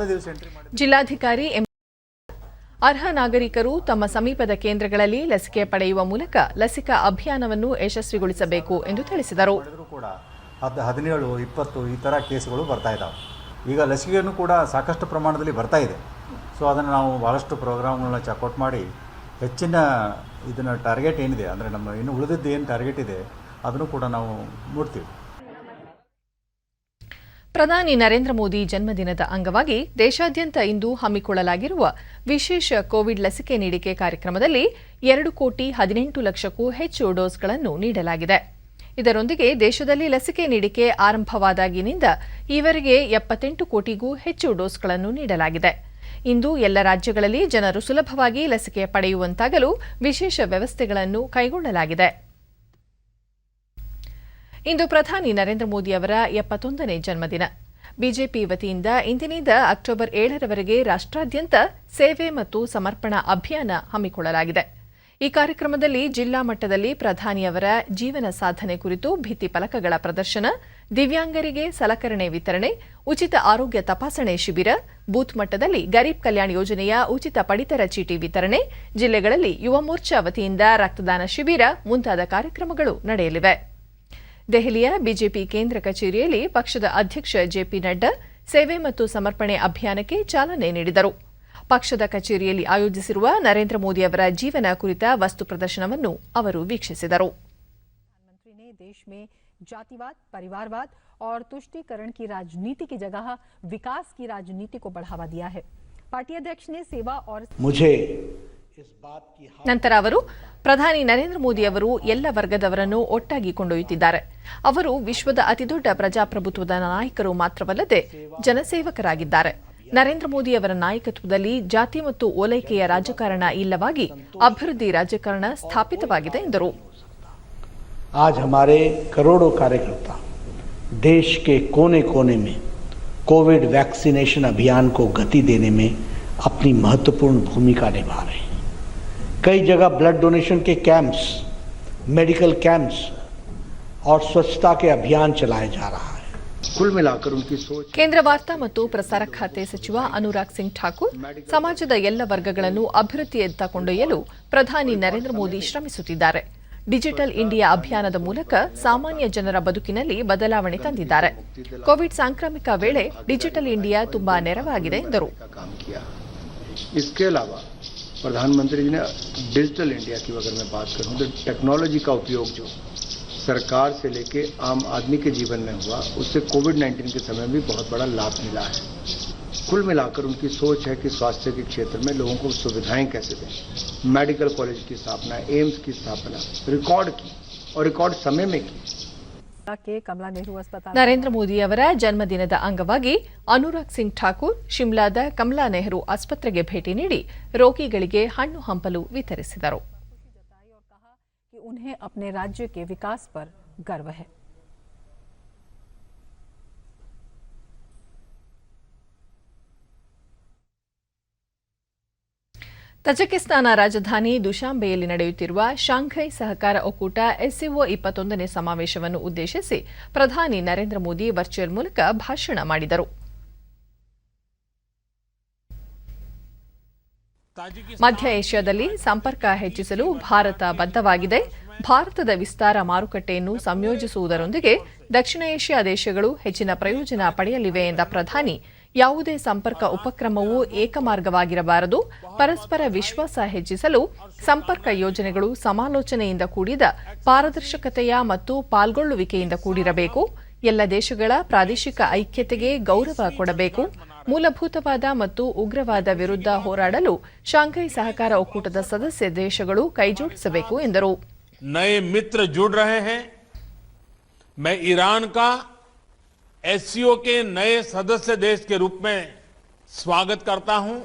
Speaker 1: ಜಿಲ್ಲಾಧಿಕಾರಿ ಅರ್ಹ ನಾಗರಿಕರು ತಮ್ಮ ಸಮೀಪದ ಕೇಂದ್ರಗಳಲ್ಲಿ ಲಸಿಕೆ ಪಡೆಯುವ ಮೂಲಕ ಲಸಿಕಾ ಅಭಿಯಾನವನ್ನು ಯಶಸ್ವಿಗೊಳಿಸಬೇಕು ಎಂದು ತಿಳಿಸಿದರು.
Speaker 12: 17, 20 ಈ ಥರ ಕೇಸ್ಗಳು ಬರ್ತಾ ಇದ್ದಾವೆ. ಈಗ ಲಸಿಕೆಯನ್ನು ಕೂಡ ಸಾಕಷ್ಟು ಪ್ರಮಾಣದಲ್ಲಿ ಬರ್ತಾ ಇದೆ. ಸೊ ಅದನ್ನು ನಾವು ಭಾಳಷ್ಟು ಪ್ರೋಗ್ರಾಮ್ಗಳನ್ನ ಚೆಕ್ಔಟ್ ಮಾಡಿ ಹೆಚ್ಚಿನ ಇದನ್ನು ಟಾರ್ಗೆಟ್ ಏನಿದೆ, ಅಂದರೆ ನಮ್ಮ ಇನ್ನು ಉಳಿದಿದ್ದು ಏನು ಟಾರ್ಗೆಟ್ ಇದೆ ಅದನ್ನು ಕೂಡ ನಾವು ನೋಡ್ತೀವಿ.
Speaker 1: ಪ್ರಧಾನಿ ನರೇಂದ್ರ ಮೋದಿ ಜನ್ಮದಿನದ ಅಂಗವಾಗಿ ದೇಶಾದ್ಯಂತ ಇಂದು ಹಮ್ಮಿಕೊಳ್ಳಲಾಗಿರುವ ವಿಶೇಷ ಕೋವಿಡ್ ಲಸಿಕೆ ನೀಡಿಕೆ ಕಾರ್ಯಕ್ರಮದಲ್ಲಿ 2,18,00,000ಕ್ಕೂ ಹೆಚ್ಚು ಡೋಸ್ಗಳನ್ನು ನೀಡಲಾಗಿದೆ. ಇದರೊಂದಿಗೆ ದೇಶದಲ್ಲಿ ಲಸಿಕೆ ನೀಡಿಕೆ ಆರಂಭವಾದಾಗಿನಿಂದ ಈವರೆಗೆ 78 ಕೋಟಿಗೂ ಹೆಚ್ಚು ಡೋಸ್ಗಳನ್ನು ನೀಡಲಾಗಿದೆ. ಇಂದು ಎಲ್ಲ ರಾಜ್ಯಗಳಲ್ಲಿ ಜನರು ಸುಲಭವಾಗಿ ಲಸಿಕೆ ಪಡೆಯುವಂತಾಗಲು ವಿಶೇಷ ವ್ಯವಸ್ಥೆಗಳನ್ನು ಕೈಗೊಳ್ಳಲಾಗಿದೆ. ಇಂದು ಪ್ರಧಾನಿ ನರೇಂದ್ರ ಮೋದಿ ಅವರ 71ನೇ ಜನ್ಮದಿನ. ಬಿಜೆಪಿ ವತಿಯಿಂದ ಇಂದಿನಿಂದ ಅಕ್ಟೋಬರ್ 7ರವರೆಗೆ ರಾಷ್ಟ್ರಾದ್ಯಂತ ಸೇವೆ ಮತ್ತು ಸಮರ್ಪಣಾ ಅಭಿಯಾನ ಹಮ್ಮಿಕೊಳ್ಳಲಾಗಿದೆ. ಈ ಕಾರ್ಯಕ್ರಮದಲ್ಲಿ ಜಿಲ್ಲಾ ಮಟ್ಟದಲ್ಲಿ ಪ್ರಧಾನಿಯವರ ಜೀವನ ಸಾಧನೆ ಕುರಿತು ಭಿತ್ತಿ ಫಲಕಗಳ ಪ್ರದರ್ಶನ, ದಿವ್ಯಾಂಗರಿಗೆ ಸಲಕರಣೆ ವಿತರಣೆ, ಉಚಿತ ಆರೋಗ್ಯ ತಪಾಸಣೆ ಶಿಬಿರ, ಬೂತ್ ಮಟ್ಟದಲ್ಲಿ ಗರೀಬ್ ಕಲ್ಯಾಣ್ ಯೋಜನೆಯ ಉಚಿತ ಪಡಿತರ ಚೀಟಿ ವಿತರಣೆ, ಜಿಲ್ಲೆಗಳಲ್ಲಿ ಯುವ ಮೋರ್ಚಾ ವತಿಯಿಂದ ರಕ್ತದಾನ ಶಿಬಿರ ಮುಂತಾದ ಕಾರ್ಯಕ್ರಮಗಳು ನಡೆಯಲಿವೆ. ದೆಹಲಿಯ ಬಿಜೆಪಿ ಕೇಂದ್ರ ಕಚೇರಿಯಲ್ಲಿ ಪಕ್ಷದ ಅಧ್ಯಕ್ಷ ಜೆಪಿ ನಡ್ಡಾ ಸೇವೆ ಮತ್ತು ಸಮರ್ಪಣೆ ಅಭಿಯಾನಕ್ಕೆ ಚಾಲನೆ ನೀಡಿದರು. ಪಕ್ಷದ ಕಚೇರಿಯಲ್ಲಿ ಆಯೋಜಿಸಿರುವ ನರೇಂದ್ರ ಮೋದಿ ಅವರ ಜೀವನ ಕುರಿತ ವಸ್ತು ಪ್ರದರ್ಶನವನ್ನು ಅವರು ವೀಕ್ಷಿಸಿದರು.
Speaker 13: प्रधानमंत्री ने देश में जातिवाद, परिवारवाद और तुष्टीकरण की राजनीति की जगह विकास की राजनीति को बढ़ावा दिया है. पार्टी अध्यक्ष ने सेवा और
Speaker 1: ನಂತರ ಅವರು ಪ್ರಧಾನಿ ನರೇಂದ್ರ ಮೋದಿ ಅವರು ಎಲ್ಲ ವರ್ಗದವರನ್ನು ಒಟ್ಟಾಗಿ ಕೊಂಡೊಯ್ಯುತ್ತಿದ್ದಾರೆ. ಅವರು ವಿಶ್ವದ ಅತಿದೊಡ್ಡ ಪ್ರಜಾಪ್ರಭುತ್ವದ ನಾಯಕರು ಮಾತ್ರವಲ್ಲದೆ ಜನಸೇವಕರಾಗಿದ್ದಾರೆ. ನರೇಂದ್ರ ಮೋದಿ ಅವರ ನಾಯಕತ್ವದಲ್ಲಿ ಜಾತಿ ಮತ್ತು ಓಲೈಕೆಯ ರಾಜಕಾರಣ ಇಲ್ಲವಾಗಿ ಅಭಿವೃದ್ಧಿ ರಾಜಕಾರಣ ಸ್ಥಾಪಿತವಾಗಿದೆ ಎಂದರು.
Speaker 14: आज हमारे करोड़ों कार्यकर्ता देश के कोने कोने में कोविड वैक्सीनेशन अभियान को गति देने में अपनी महत्वपूर्ण भूमिका निभा रहे हैं. कई जगह ब्लड डोनेशन के कैंप्स, मेडिकल कैंप्स और स्वच्छता के अभियान चलाया जा रहा है. कुल मिलाकर उनकी सोच.
Speaker 1: ಕೇಂದ್ರ ವಾರ್ತಾ ಮತ್ತು ಪ್ರಸಾರ ಖಾತೆ ಸಚಿವ ಅನುರಾಗ್ ಸಿಂಗ್ ಠಾಕೂರ್ ಸಮಾಜದ ಎಲ್ಲ ವರ್ಗಗಳನ್ನು ಅಭಿವೃದ್ಧಿಯತ್ತ ಕೊಂಡೊಯ್ಯಲು ಪ್ರಧಾನಿ ನರೇಂದ್ರ ಮೋದಿ ಶ್ರಮಿಸುತ್ತಿದ್ದಾರೆ. ಡಿಜಿಟಲ್ ಇಂಡಿಯಾ ಅಭಿಯಾನದ ಮೂಲಕ ಸಾಮಾನ್ಯ ಜನರ ಬದುಕಿನಲ್ಲಿ ಬದಲಾವಣೆ ತಂದಿದ್ದಾರೆ. ಕೋವಿಡ್ ಸಾಂಕ್ರಾಮಿಕ ವೇಳೆ ಡಿಜಿಟಲ್ ಇಂಡಿಯಾ ತುಂಬಾ ನೆರವಾಗಿದೆ ಎಂದರು.
Speaker 14: इसके अलावा प्रधानमंत्री जी ने डिजिटल इंडिया की अगर मैं बात करूं तो टेक्नोलॉजी का उपयोग जो सरकार से लेके आम आदमी के जीवन में हुआ, उससे कोविड-19 के समय भी बहुत बड़ा लाभ मिला है. कुल मिलाकर उनकी सोच है कि स्वास्थ्य के क्षेत्र में लोगों को सुविधाएं कैसे दें. मेडिकल कॉलेज की स्थापना, एम्स की स्थापना रिकॉर्ड की और रिकॉर्ड समय में की. ನರೇಂದ್ರ ಮೋದಿ ಅವರ ಜನ್ಮದಿನದ ಅಂಗವಾಗಿ ಅನುರಾಗ್ ಸಿಂಗ್ ಠಾಕೂರ್ ಶಿಮ್ಲಾದ ಕಮಲಾ ನೆಹರು ಆಸ್ಪತ್ರೆಗೆ ಭೇಟಿ ನೀಡಿ ರೋಗಿಗಳಿಗೆ ಹಣ್ಣು ಹಂಪಲು ವಿತರಿಸಿದರು.
Speaker 13: उन्हें अपने राज्य के विकास पर गर्व है.
Speaker 1: ತಜಕಿಸ್ತಾನ ರಾಜಧಾನಿ ದುಶಾಂಬೆಯಲ್ಲಿ ನಡೆಯುತ್ತಿರುವ ಶಾಂಘೈ ಸಹಕಾರ ಒಕ್ಕೂಟ ಎಸ್ಸಿಒ 21ನೇ ಸಮಾವೇಶವನ್ನು ಉದ್ದೇಶಿಸಿ ಪ್ರಧಾನಿ ನರೇಂದ್ರ ಮೋದಿ ವರ್ಚುವಲ್ ಮೂಲಕ ಭಾಷಣ ಮಾಡಿದರು. ಮಧ್ಯ ಏಷ್ಯಾದಲ್ಲಿ ಸಂಪರ್ಕ ಹೆಚ್ಚಿಸಲು ಭಾರತ ಬದ್ಧವಾಗಿದೆ. ಭಾರತದ ವಿಸ್ತಾರ ಮಾರುಕಟ್ಟೆಯನ್ನು ಸಂಯೋಜಿಸುವುದರೊಂದಿಗೆ ದಕ್ಷಿಣ ಏಷ್ಯಾ ದೇಶಗಳು ಹೆಚ್ಚಿನ ಪ್ರಯೋಜನ ಪಡೆಯಲಿವೆ ಎಂದ ಪ್ರಧಾನಿ, ಯಾವುದೇ ಸಂಪರ್ಕ ಉಪಕ್ರಮವು ಏಕಮಾರ್ಗವಾಗಿರಬಾರದು. ಪರಸ್ಪರ ವಿಶ್ವಾಸ ಹೆಚ್ಚಿಸಲು ಸಂಪರ್ಕ ಯೋಜನೆಗಳು ಸಮಾಲೋಚನೆಯಿಂದ ಕೂಡಿದ ಪಾರದರ್ಶಕತೆಯ ಮತ್ತು ಪಾಲ್ಗೊಳ್ಳುವಿಕೆಯಿಂದ ಕೂಡಿರಬೇಕು. ಎಲ್ಲ ದೇಶಗಳ ಪ್ರಾದೇಶಿಕ ಐಕ್ಯತೆಗೆ ಗೌರವ ಕೊಡಬೇಕು. ಮೂಲಭೂತವಾದ ಮತ್ತು ಉಗ್ರವಾದ ವಿರುದ್ಧ ಹೋರಾಡಲು ಶಾಂಘೈ ಸಹಕಾರ ಒಕ್ಕೂಟದ ಸದಸ್ಯ ದೇಶಗಳು ಕೈಜೋಡಿಸಬೇಕು ಎಂದರು.
Speaker 15: नए मित्र जुड़ रहे हैं. मैं ईरान का एससीओ के नए सदस्य देश के रूप में स्वागत करता हूं.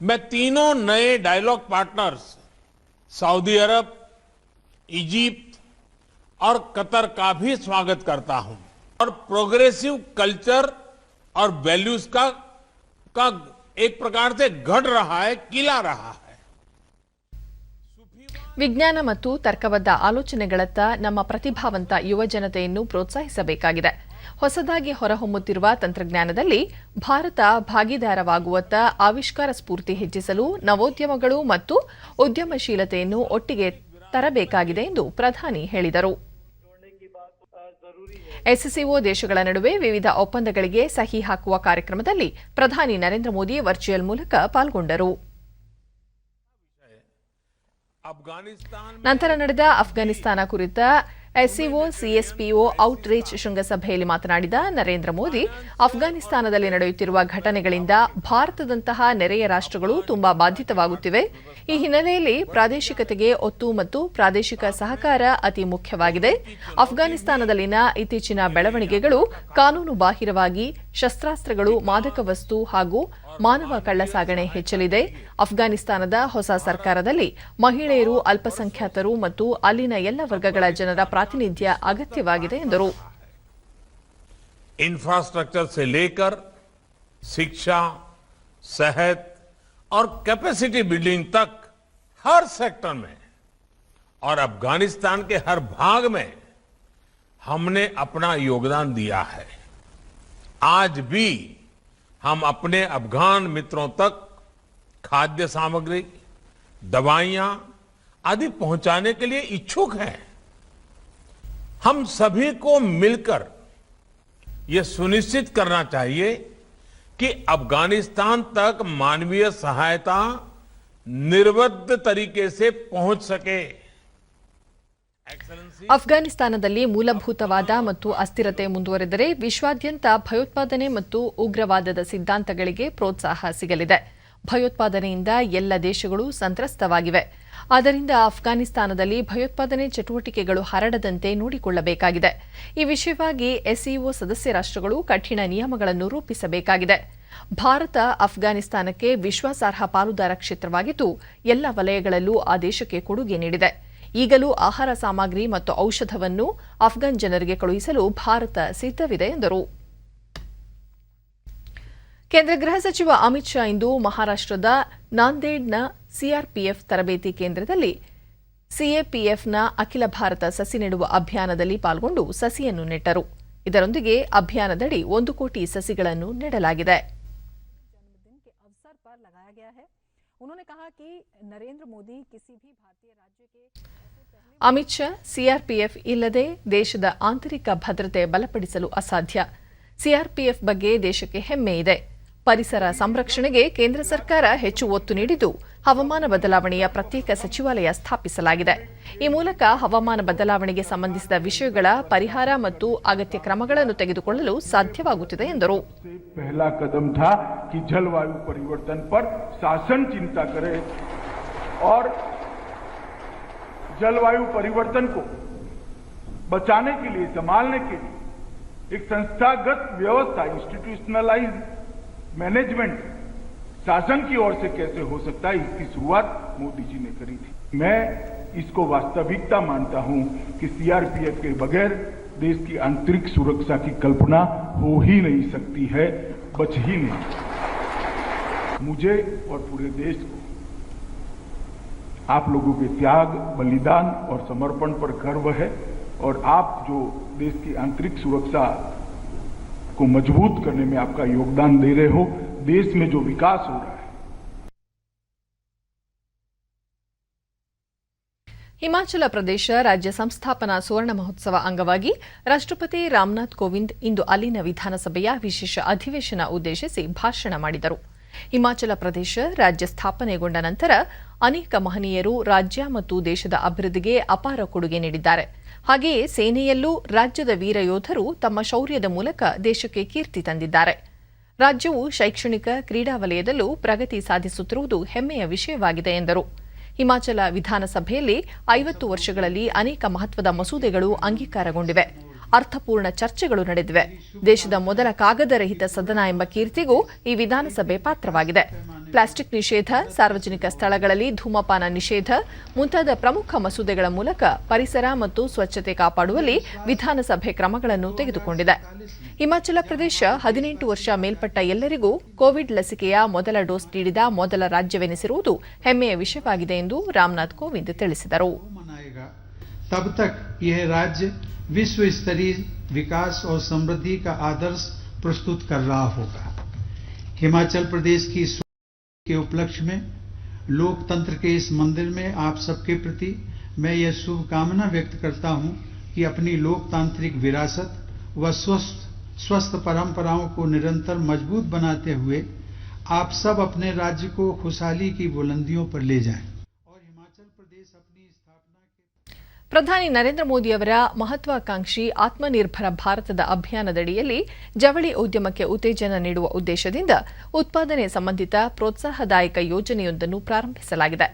Speaker 15: मैं तीनों नए डायलॉग पार्टनर्स सऊदी अरब, इजिप्ट और कतर का भी स्वागत करता हूं. और प्रोग्रेसिव कल्चर और वैल्यूज का एक प्रकार से घट रहा है, किला रहा है.
Speaker 1: ವಿಜ್ಞಾನ ಮತ್ತು ತರ್ಕಬದ್ಧ ಆಲೋಚನೆಗಳತ್ತ ನಮ್ಮ ಪ್ರತಿಭಾವಂತ ಯುವ ಜನತೆಯನ್ನು ಪ್ರೋತ್ಸಾಹಿಸಬೇಕಾಗಿದೆ. ಹೊಸದಾಗಿ ಹೊರಹೊಮ್ಮುತ್ತಿರುವ ತಂತ್ರಜ್ಞಾನದಲ್ಲಿ ಭಾರತ ಭಾಗಿದಾರವಾಗುವತ್ತ ಆವಿಷ್ಕಾರ ಸ್ಫೂರ್ತಿ ಹೆಚ್ಚಿಸಲು ನವೋದ್ಯಮಗಳು ಮತ್ತು ಉದ್ಯಮಶೀಲತೆಯನ್ನು ಒಟ್ಟಿಗೆ ತರಬೇಕಾಗಿದೆ ಎಂದು ಪ್ರಧಾನಿ ಹೇಳಿದರು. ಎಸ್ಸಿಒ ದೇಶಗಳ ನಡುವೆ ವಿವಿಧ ಒಪ್ಪಂದಗಳಿಗೆ ಸಹಿ ಹಾಕುವ ಕಾರ್ಯಕ್ರಮದಲ್ಲಿ ಪ್ರಧಾನಿ ನರೇಂದ್ರ ಮೋದಿ ವರ್ಚುವಲ್ ಮೂಲಕ ಪಾಲ್ಗೊಂಡರು. ನಂತರ ನಡೆದ ಅಫ್ಘಾನಿಸ್ತಾನ ಕುರಿತ ಎಸ್ಸಿಒ ಸಿಎಸ್ಪಿಒ ಔಟ್ರೀಚ್ ಶೃಂಗಸಭೆಯಲ್ಲಿ ಮಾತನಾಡಿದ ನರೇಂದ್ರ ಮೋದಿ, ಅಫ್ಘಾನಿಸ್ತಾನದಲ್ಲಿ ನಡೆಯುತ್ತಿರುವ ಘಟನೆಗಳಿಂದ ಭಾರತದಂತಹ ನೆರೆಯ ರಾಷ್ಟ್ರಗಳು ತುಂಬಾ ಬಾಧಿತವಾಗುತ್ತಿವೆ. ಈ ಹಿನ್ನೆಲೆಯಲ್ಲಿ ಪ್ರಾದೇಶಿಕತೆಗೆ ಒತ್ತು ಮತ್ತು ಪ್ರಾದೇಶಿಕ ಸಹಕಾರ ಅತಿ ಮುಖ್ಯವಾಗಿದೆ. ಅಫ್ಘಾನಿಸ್ತಾನದಲ್ಲಿನ ಇತ್ತೀಚಿನ ಬೆಳವಣಿಗೆಗಳು ಕಾನೂನು ಬಾಹಿರವಾಗಿ ಶಸ್ತ್ರಾಸ್ತ್ರಗಳು, ಮಾದಕ ವಸ್ತು ಹಾಗೂ ಮಾನವ ಕಳ್ಳಸಾಗಣೆ ಹೆಚ್ಚಲಿದೆ. ಅಫ್ಘಾನಿಸ್ತಾನದ ಹೊಸ ಸರ್ಕಾರದಲ್ಲಿ ಮಹಿಳೆಯರು, ಅಲ್ಪಸಂಖ್ಯಾತರು ಮತ್ತು ಅಲ್ಲಿನ ಎಲ್ಲ ವರ್ಗಗಳ ಜನರ ಪ್ರಾತಿನಿಧ್ಯ ಅಗತ್ಯವಾಗಿದೆ ಎಂದರು.
Speaker 15: इंफ्रास्ट्रक्चर से लेकर शिक्षा, सेहत और कैपेसिटी बिल्डिंग तक हर सेक्टर में और अफगानिस्तान के हर भाग में हमने अपना योगदान दिया है। आज भी हम अपने अफगान मित्रों तक खाद्य सामग्री, दवाइयां आदि पहुंचाने के लिए इच्छुक हैं। हम सभी को मिलकर ये सुनिश्चित करना चाहिए कि अफगानिस्तान तक मानवीय सहायता निर्विघ्न तरीके से पहुंच सके।
Speaker 1: ಅಫ್ಘಾನಿಸ್ತಾನದಲ್ಲಿ ಮೂಲಭೂತವಾದ ಮತ್ತು ಅಸ್ಥಿರತೆ ಮುಂದುವರೆದರೆ ವಿಶ್ವಾದ್ಯಂತ ಭಯೋತ್ಪಾದನೆ ಮತ್ತು ಉಗ್ರವಾದದ ಸಿದ್ಧಾಂತಗಳಿಗೆ ಪ್ರೋತ್ಸಾಹ ಸಿಗಲಿದೆ. ಭಯೋತ್ಪಾದನೆಯಿಂದ ಎಲ್ಲ ದೇಶಗಳು ಸಂತ್ರಸ್ತವಾಗಿವೆ. ಆದ್ದರಿಂದ ಅಫ್ಘಾನಿಸ್ತಾನದಲ್ಲಿ ಭಯೋತ್ಪಾದನೆ ಚಟುವಟಿಕೆಗಳು ಹರಡದಂತೆ ನೋಡಿಕೊಳ್ಳಬೇಕಾಗಿದೆ. ಈ ವಿಷಯವಾಗಿ ಎಸ್ಸಿಒ ಸದಸ್ಯ ರಾಷ್ಟ್ರಗಳು ಕಠಿಣ ನಿಯಮಗಳನ್ನು ರೂಪಿಸಬೇಕಾಗಿದೆ. ಭಾರತ ಅಫ್ಘಾನಿಸ್ತಾನಕ್ಕೆ ವಿಶ್ವಾಸಾರ್ಹ ಪಾಲುದಾರ ಕ್ಷೇತ್ರವಾಗಿದ್ದು ಎಲ್ಲ ವಲಯಗಳಲ್ಲೂ ಆ ದೇಶಕ್ಕೆ ಕೊಡುಗೆ ನೀಡಿದೆ. ಈಗಲೂ ಆಹಾರ ಸಾಮಗ್ರಿ ಮತ್ತು ಔಷಧವನ್ನು ಅಫ್ಘಾನ್ ಜನರಿಗೆ ಕಳುಹಿಸಲು ಭಾರತ ಸಿದ್ಧವಿದೆ ಎಂದರು. ಕೇಂದ್ರ ಗೃಹ ಸಚಿವ ಅಮಿತ್ ಶಾ ಇಂದು ಮಹಾರಾಷ್ಟ್ರದ ನಾಂದೇಡ್ನ ಸಿಆರ್ಪಿಎಫ್ ತರಬೇತಿ ಕೇಂದ್ರದಲ್ಲಿ ಸಿಎಪಿಎಫ್ನ ಅಖಿಲ ಭಾರತ ಸಸಿ ನೆಡುವ ಅಭಿಯಾನದಲ್ಲಿ ಪಾಲ್ಗೊಂಡು ಸಸಿಯನ್ನು ನೆಟ್ಟರು. ಇದರೊಂದಿಗೆ ಅಭಿಯಾನದಡಿ 1 ಕೋಟಿ ಸಸಿಗಳನ್ನು ನೆಡಲಾಗಿದೆ. ಅಮಿತ್ ಶಾ ಸಿಆರ್ಪಿಎಫ್ ಇಲ್ಲದೆ ದೇಶದ ಆಂತರಿಕ ಭದ್ರತೆ ಬಲಪಡಿಸಲು ಅಸಾಧ್ಯ. ಸಿಆರ್ಪಿಎಫ್ ಬಗ್ಗೆ ದೇಶಕ್ಕೆ ಹೆಮ್ಮೆ ಇದೆ. ಪರಿಸರ ಸಂರಕ್ಷಣೆಗೆ ಕೇಂದ್ರ ಸರ್ಕಾರ ಹೆಚ್ಚು ಒತ್ತು ನೀಡಿದ್ದು ಹವಾಮಾನ ಬದಲಾವಣೆಯ ಪ್ರತ್ಯೇಕ ಸಚಿವಾಲಯ ಸ್ಥಾಪಿಸಲಾಗಿದೆ. ಈ ಮೂಲಕ ಹವಾಮಾನ ಬದಲಾವಣೆಗೆ ಸಂಬಂಧಿಸಿದ ವಿಷಯಗಳ ಪರಿಹಾರ ಮತ್ತು ಅಗತ್ಯ ಕ್ರಮಗಳನ್ನು ತೆಗೆದುಕೊಳ್ಳಲು ಸಾಧ್ಯವಾಗುತ್ತಿದೆ ಎಂದರು.
Speaker 16: पहला कदम था कि जलवायु परिवर्तन पर शासन चिंता करे और जलवायु परिवर्तन को बचाने के लिए, संभालने के लिए एक संस्थागत व्यवस्था, इंस्टीट्यूशनलाइज मैनेजमेंट शासन की ओर से कैसे हो सकता है, इसकी शुरुआत मोदी जी ने करी थी. मैं इसको वास्तविकता मानता हूं कि सीआरपीएफ के बगैर देश की आंतरिक सुरक्षा की कल्पना हो ही नहीं सकती है, बच ही नहीं. मुझे और पूरे देश को आप लोगों के त्याग, बलिदान और समर्पण पर गर्व है और आप जो देश की आंतरिक सुरक्षा को मजबूत करने में आपका योगदान दे रहे हो, देश में जो विकास हो रहा है.
Speaker 1: ಹಿಮಾಚಲ ಪ್ರದೇಶ ರಾಜ್ಯ ಸಂಸ್ಥಾಪನಾ ಸುವರ್ಣ ಮಹೋತ್ಸವ ಅಂಗವಾಗಿ ರಾಷ್ಟ್ರಪತಿ ರಾಮನಾಥ್ ಕೋವಿಂದ್ ಇಂದು ಅಲ್ಲಿನ ವಿಧಾನಸಭೆಯ ವಿಶೇಷ ಅಧಿವೇಶನ ಉದ್ದೇಶಿಸಿ ಭಾಷಣ ಮಾಡಿದರು. ಹಿಮಾಚಲ ಪ್ರದೇಶ ರಾಜ್ಯ ಸ್ಥಾಪನೆಗೊಂಡ ನಂತರ ಅನೇಕ ಮಹನೀಯರು ರಾಜ್ಯ ಮತ್ತು ದೇಶದ ಅಭಿವೃದ್ಧಿಗೆ ಅಪಾರ ಕೊಡುಗೆ ನೀಡಿದ್ದಾರೆ. ಹಾಗೆಯೇ ಸೇನೆಯಲ್ಲೂ ರಾಜ್ಯದ ವೀರ ಯೋಧರು ತಮ್ಮ ಶೌರ್ಯದ ಮೂಲಕ ದೇಶಕ್ಕೆ ಕೀರ್ತಿ ತಂದಿದ್ದಾರೆ. ರಾಜ್ಯವು ಶೈಕ್ಷಣಿಕ, ಕ್ರೀಡಾ ವಲಯದಲ್ಲೂ ಪ್ರಗತಿ ಸಾಧಿಸುತ್ತಿರುವುದು ಹೆಮ್ಮೆಯ ವಿಷಯವಾಗಿದೆ ಎಂದರು. ಹಿಮಾಚಲ ವಿಧಾನಸಭೆಯಲ್ಲಿ 50 ವರ್ಷಗಳಲ್ಲಿ ಅನೇಕ ಮಹತ್ವದ ಮಸೂದೆಗಳು ಅಂಗೀಕಾರಗೊಂಡಿವೆ. ಅರ್ಥಪೂರ್ಣ ಚರ್ಚೆಗಳು ನಡೆದಿವೆ. ದೇಶದ ಮೊದಲ ಕಾಗದರಹಿತ ಸದನ ಎಂಬ ಕೀರ್ತಿಗೂ ಈ ವಿಧಾನಸಭೆ ಪಾತ್ರವಾಗಿದೆ. ಪ್ಲಾಸ್ಟಿಕ್ ನಿಷೇಧ, ಸಾರ್ವಜನಿಕ ಸ್ಥಳಗಳಲ್ಲಿ ಧೂಮಪಾನ ನಿಷೇಧ ಮುಂತಾದ ಪ್ರಮುಖ ಮಸೂದೆಗಳ ಮೂಲಕ ಪರಿಸರ ಮತ್ತು ಸ್ವಚ್ಛತೆ ಕಾಪಾಡುವಲ್ಲಿ ವಿಧಾನಸಭೆ ಕ್ರಮಗಳನ್ನು ತೆಗೆದುಕೊಂಡಿದೆ. ಹಿಮಾಚಲ ಪ್ರದೇಶ 18 ವರ್ಷ ಮೇಲ್ಪಟ್ಟ ಎಲ್ಲರಿಗೂ ಕೋವಿಡ್ ಲಸಿಕೆಯ ಮೊದಲ ಡೋಸ್ ನೀಡಿದ ಮೊದಲ ರಾಜ್ಯವೆನಿಸಿರುವುದು ಹೆಮ್ಮೆಯ ವಿಷಯವಾಗಿದೆ ಎಂದು ರಾಮನಾಥ್ ಕೋವಿಂದ್ ತಿಳಿಸಿದರು.
Speaker 17: तब तक यह राज्य विश्व स्तरीय विकास और समृद्धि का आदर्श प्रस्तुत कर रहा होगा. हिमाचल प्रदेश की के उपलक्ष्य में लोकतंत्र के इस मंदिर में आप सबके प्रति मैं यह शुभकामना व्यक्त करता हूं कि अपनी लोकतांत्रिक विरासत व स्वस्थ परंपराओं को निरंतर मजबूत बनाते हुए आप सब अपने राज्य को खुशहाली की बुलंदियों पर ले जाएं.
Speaker 1: ಪ್ರಧಾನಿ ನರೇಂದ್ರ ಮೋದಿ ಅವರ ಮಹತ್ವಾಕಾಂಕ್ಷಿ ಆತ್ಮನಿರ್ಭರ ಭಾರತದ ಅಭಿಯಾನದಡಿಯಲ್ಲಿ ಜವಳಿ ಉದ್ಯಮಕ್ಕೆ ಉತ್ತೇಜನ ನೀಡುವ ಉದ್ದೇಶದಿಂದ ಉತ್ಪಾದನೆ ಸಂಬಂಧಿತ ಪ್ರೋತ್ಸಾಹದಾಯಕ ಯೋಜನೆಯೊಂದನ್ನು ಪ್ರಾರಂಭಿಸಲಾಗಿದೆ.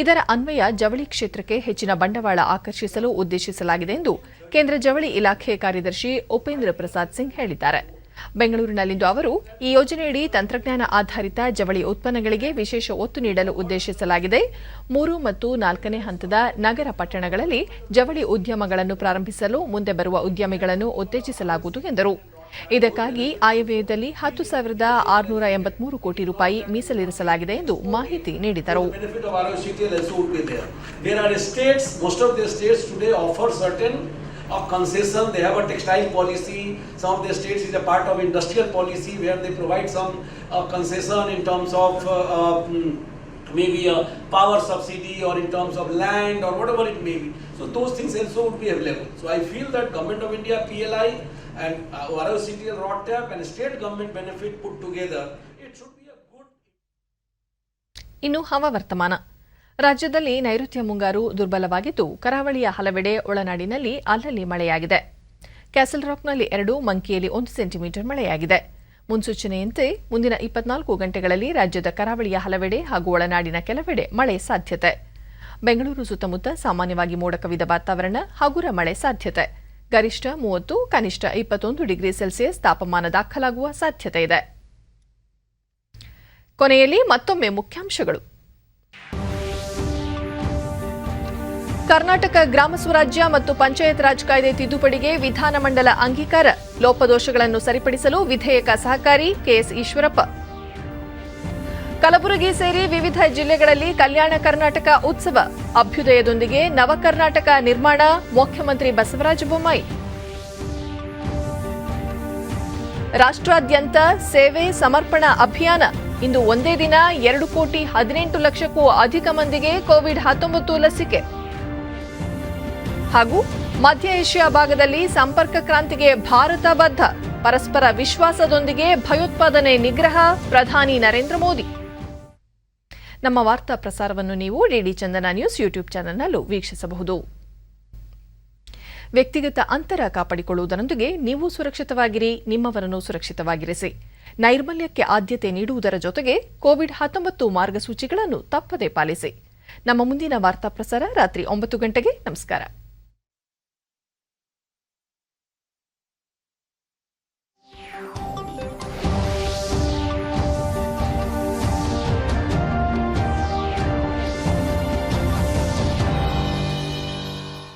Speaker 1: ಇದರ ಅನ್ವಯ ಜವಳಿ ಕ್ಷೇತ್ರಕ್ಕೆ ಹೆಚ್ಚಿನ ಬಂಡವಾಳ ಆಕರ್ಷಿಸಲು ಉದ್ದೇಶಿಸಲಾಗಿದೆ ಎಂದು ಕೇಂದ್ರ ಜವಳಿ ಇಲಾಖೆ ಕಾರ್ಯದರ್ಶಿ ಉಪೇಂದ್ರ ಪ್ರಸಾದ್ ಸಿಂಗ್ ಹೇಳಿದ್ದಾರೆ. ಬೆಂಗಳೂರಿನಲ್ಲಿಂದು ಅವರು ಈ ಯೋಜನೆಯಡಿ ತಂತ್ರಜ್ಞಾನ ಆಧಾರಿತ ಜವಳಿ ಉತ್ಪನ್ನಗಳಿಗೆ ವಿಶೇಷ ಒತ್ತು ನೀಡಲು ಉದ್ದೇಶಿಸಲಾಗಿದೆ. 3 ಮತ್ತು 4ನೇ ಹಂತದ ನಗರ ಪಟ್ಟಣಗಳಲ್ಲಿ ಜವಳಿ ಉದ್ಯಮಗಳನ್ನು ಪ್ರಾರಂಭಿಸಲು ಮುಂದೆ ಬರುವ ಉದ್ಯಮಿಗಳನ್ನು ಉತ್ತೇಜಿಸಲಾಗುವುದು ಎಂದರು. ಇದಕ್ಕಾಗಿ ಆಯವ್ಯಯದಲ್ಲಿ 10,683 ಕೋಟಿ ರೂಪಾಯಿ ಮೀಸಲಿರಿಸಲಾಗಿದೆ ಎಂದು ಮಾಹಿತಿ ನೀಡಿದರು.
Speaker 18: Concession, they have a textile policy. Some of the states is a part of industrial policy where they provide some concession in terms of maybe a power subsidy or in terms of land or whatever it may be. So those things also would be available. So I feel that Government of India, PLI and ROCTL, ROTTAP and state government benefit put together, it should be a good.
Speaker 1: ಇನ್ನು ಹವಾವರ್ತಮಾನ. ರಾಜ್ಯದಲ್ಲಿ ನೈಋತ್ಯ ಮುಂಗಾರು ದುರ್ಬಲವಾಗಿದ್ದು ಕರಾವಳಿಯ ಹಲವೆಡೆ ಒಳನಾಡಿನಲ್ಲಿ ಅಲ್ಲಲ್ಲಿ ಮಳೆಯಾಗಿದೆ. Castle ರಾಕ್ನಲ್ಲಿ 2, ಮಂಕಿಯಲ್ಲಿ 1 centimetre ಮಳೆಯಾಗಿದೆ. ಮುನ್ಸೂಚನೆಯಂತೆ ಮುಂದಿನ 24 ಗಂಟೆಗಳಲ್ಲಿ ರಾಜ್ಯದ ಕರಾವಳಿಯ ಹಲವೆಡೆ ಹಾಗೂ ಒಳನಾಡಿನ ಕೆಲವೆಡೆ ಮಳೆ ಸಾಧ್ಯತೆ. ಬೆಂಗಳೂರು ಸುತ್ತಮುತ್ತ ಸಾಮಾನ್ಯವಾಗಿ ಮೋಡ ಕವಿದ ವಾತಾವರಣ, ಹಗುರ ಮಳೆ ಸಾಧ್ಯತೆ. ಗರಿಷ್ಠ 30, ಕನಿಷ್ಠ 21 ಡಿಗ್ರಿ ಸೆಲ್ಸಿಯಸ್ ತಾಪಮಾನ ದಾಖಲಾಗುವ ಸಾಧ್ಯತೆ ಇದೆ. ಕೊನೆಯಲ್ಲಿ ಮತ್ತೊಮ್ಮೆ ಮುಖ್ಯಾಂಶಗಳು. ಕರ್ನಾಟಕ ಗ್ರಾಮ ಸ್ವರಾಜ್ಯ ಮತ್ತು ಪಂಚಾಯತ್ ರಾಜ್ ಕಾಯ್ದೆ ತಿದ್ದುಪಡಿಗೆ ವಿಧಾನಮಂಡಲ ಅಂಗೀಕಾರ. ಲೋಪದೋಷಗಳನ್ನು ಸರಿಪಡಿಸಲು ವಿಧೇಯಕ ಸಹಕಾರಿ. ಕೆಎಸ್ ಈಶ್ವರಪ್ಪ. ಕಲಬುರಗಿ ಸೇರಿ ವಿವಿಧ ಜಿಲ್ಲೆಗಳಲ್ಲಿ ಕಲ್ಯಾಣ ಕರ್ನಾಟಕ ಉತ್ಸವ. ಅಭ್ಯುದಯದೊಂದಿಗೆ ನವ ಕರ್ನಾಟಕ ನಿರ್ಮಾಣ. ಮುಖ್ಯಮಂತ್ರಿ ಬಸವರಾಜ ಬೊಮ್ಮಾಯಿ. ರಾಷ್ಟ್ರಾದ್ಯಂತ ಸೇವೆ ಸಮರ್ಪಣಾ ಅಭಿಯಾನ. ಇಂದು ಒಂದೇ ದಿನ 2,18,00,000ಕ್ಕೂ ಅಧಿಕ ಮಂದಿಗೆ ಕೋವಿಡ್-19 ಲಸಿಕೆ. ಹಾಗೂ ಮಧ್ಯ ಏಷ್ಯಾ ಭಾಗದಲ್ಲಿ ಸಂಪರ್ಕ ಕ್ರಾಂತಿಗೆ ಭಾರತ ಬದ್ಧ. ಪರಸ್ಪರ ವಿಶ್ವಾಸದೊಂದಿಗೆ ಭಯೋತ್ಪಾದನೆ ನಿಗ್ರಹ. ಪ್ರಧಾನಿ ನರೇಂದ್ರ ಮೋದಿ. ನಮ್ಮ ವಾರ್ತಾ ಪ್ರಸಾರವನ್ನು ನೀವು ಡಿಡಿ ಚಂದನ ನ್ಯೂಸ್ ಯೂಟ್ಯೂಬ್ ಚಾನೆಲ್ನಲ್ಲೂ ವೀಕ್ಷಿಸಬಹುದು. ವ್ಯಕ್ತಿಗತ ಅಂತರ ಕಾಪಾಡಿಕೊಳ್ಳುವುದರೊಂದಿಗೆ ನೀವು ಸುರಕ್ಷಿತವಾಗಿರಿ, ನಿಮ್ಮವರನ್ನು ಸುರಕ್ಷಿತವಾಗಿರಿಸಿ. ನೈರ್ಮಲ್ಯಕ್ಕೆ ಆದ್ಯತೆ ನೀಡುವುದರ ಜೊತೆಗೆ ಕೋವಿಡ್-19 ಮಾರ್ಗಸೂಚಿಗಳನ್ನು ತಪ್ಪದೇ ಪಾಲಿಸಿ. ನಮ್ಮ ಮುಂದಿನ ವಾರ್ತಾ ಪ್ರಸಾರ ರಾತ್ರಿ 9 ಗಂಟೆಗೆ. ನಮಸ್ಕಾರ.